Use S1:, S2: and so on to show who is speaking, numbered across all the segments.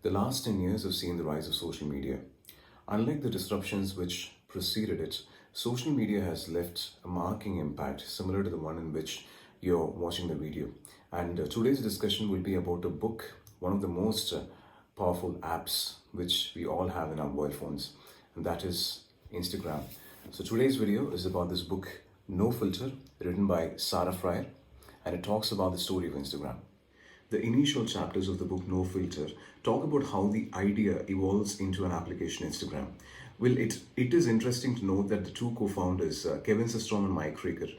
S1: The last 10 years have seen the rise of social media. Unlike the disruptions which preceded it, social media has left a marking impact similar to the one in which you're watching the video. And today's discussion will be about a book, one of the most powerful apps which we all have in our mobile phones, and that is Instagram. So today's video is about this book, No Filter, written by Sarah Frier, and it talks about the story of Instagram. The initial chapters of the book No Filter talk about how the idea evolves into an application Instagram. Well, it is interesting to note that the two co-founders, Kevin Systrom and Mike Frier,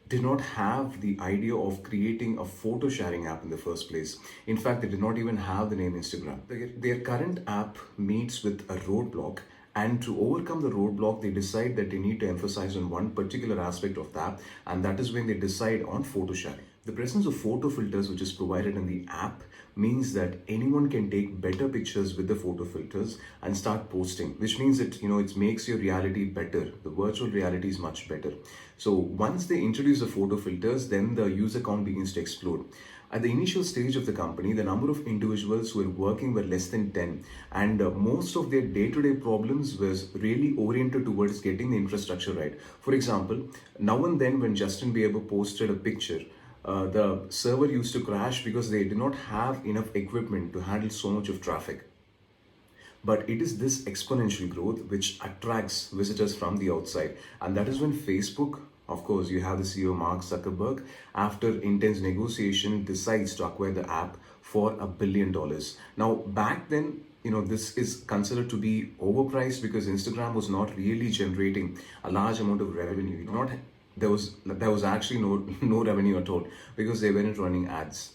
S1: did not have the idea of creating a photo sharing app in the first place. In fact, they did not even have the name Instagram. Their current app meets with a roadblock, and to overcome the roadblock, they decide that they need to emphasize on one particular aspect of the app, and that is when they decide on photo sharing. The presence of photo filters, which is provided in the app, means that anyone can take better pictures with the photo filters and start posting, which means that it makes your reality better. The virtual reality is much better. So once they introduce the photo filters, then the user count begins to explode. At the initial stage of the company, the number of individuals who were working were less than 10, and most of their day-to-day problems was really oriented towards getting the infrastructure right. For example, now and then when Justin Bieber posted a picture, the server used to crash because they did not have enough equipment to handle so much of traffic. But it is this exponential growth which attracts visitors from the outside. And that is when Facebook, of course, you have the CEO Mark Zuckerberg, after intense negotiation, decides to acquire the app for $1 billion. Now, back then, this is considered to be overpriced because Instagram was not really generating a large amount of revenue. Not there was actually no revenue at all because they weren't running ads.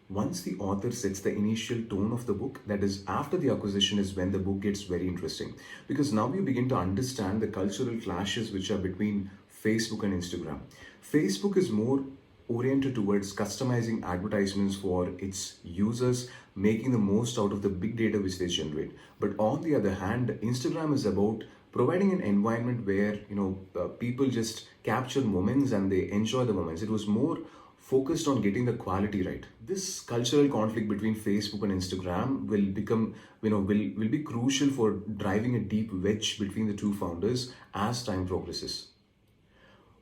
S1: Once the author sets the initial tone of the book, that is after the acquisition, is when the book gets very interesting, because now you begin to understand the cultural clashes which are between Facebook and Instagram. Facebook is more oriented towards customizing advertisements for its users, making the most out of the big data which they generate. But on the other hand, Instagram is about providing an environment where people just capture moments and they enjoy the moments. It was more focused on getting the quality right. This cultural conflict between Facebook and Instagram will become, will be crucial for driving a deep wedge between the two founders as time progresses.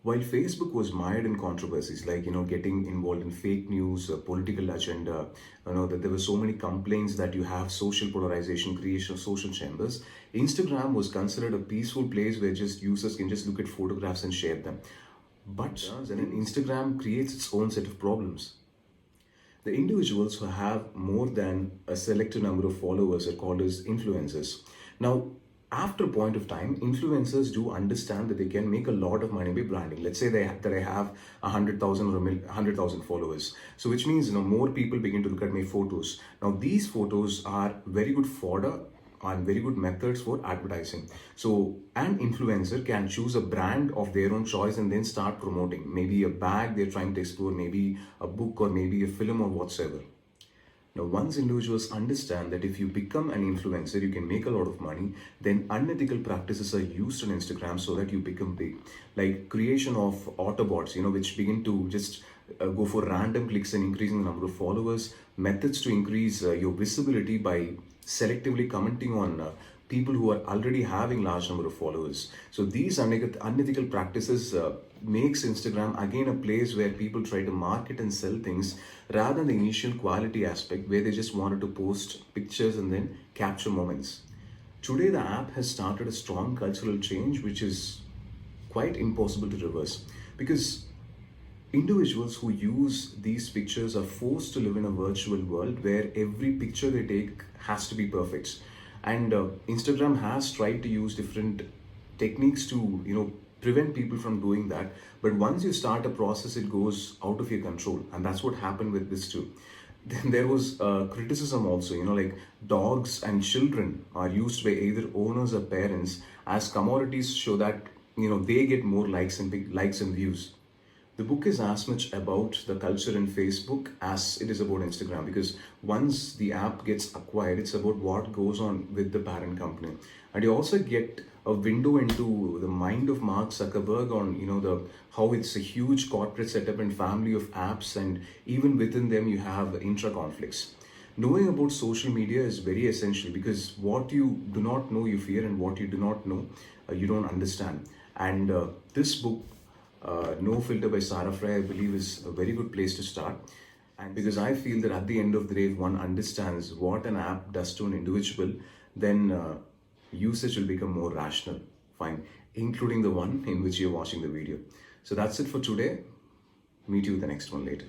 S1: While Facebook was mired in controversies like getting involved in fake news, political agenda, that there were so many complaints that you have social polarization, creation of social chambers, Instagram was considered a peaceful place where just users can just look at photographs and share them. But then Instagram creates its own set of problems. The individuals who have more than a selected number of followers are called as influencers. Now, after a point of time, influencers do understand that they can make a lot of money by branding. Let's say that I have 100,000 or 100,000 followers. So which means more people begin to look at my photos. Now these photos are very good fodder and very good methods for advertising. So an influencer can choose a brand of their own choice and then start promoting. Maybe a bag they're trying to explore, maybe a book or maybe a film or whatsoever. Now, once individuals understand that if you become an influencer, you can make a lot of money, then unethical practices are used on Instagram so that you become big. Like creation of Autobots, which begin to just go for random clicks and increasing the number of followers, methods to increase your visibility by selectively commenting on people who are already having large number of followers. So these unethical practices makes Instagram again a place where people try to market and sell things rather than the initial quality aspect where they just wanted to post pictures and then capture moments. Today the app has started a strong cultural change which is quite impossible to reverse, because individuals who use these pictures are forced to live in a virtual world where every picture they take has to be perfect. And Instagram has tried to use different techniques to prevent people from doing that, but once you start a process it goes out of your control, and that's what happened with this too. Then there was criticism also, like dogs and children are used by either owners or parents as commodities, so that they get more likes and big likes and views. The book is as much about the culture in Facebook as it is about Instagram, because once the app gets acquired, it's about what goes on with the parent company. And you also get a window into the mind of Mark Zuckerberg on the how it's a huge corporate setup and family of apps, and even within them you have intra conflicts. Knowing about social media is very essential because what you do not know, you fear, and what you do not know, you don't understand. And this book, No Filter by Sarah Frier, I believe, is a very good place to start. And because I feel that at the end of the day, if one understands what an app does to an individual, then usage will become more rational, fine, including the one in which you're watching the video. So that's it for today. Meet you the next one later.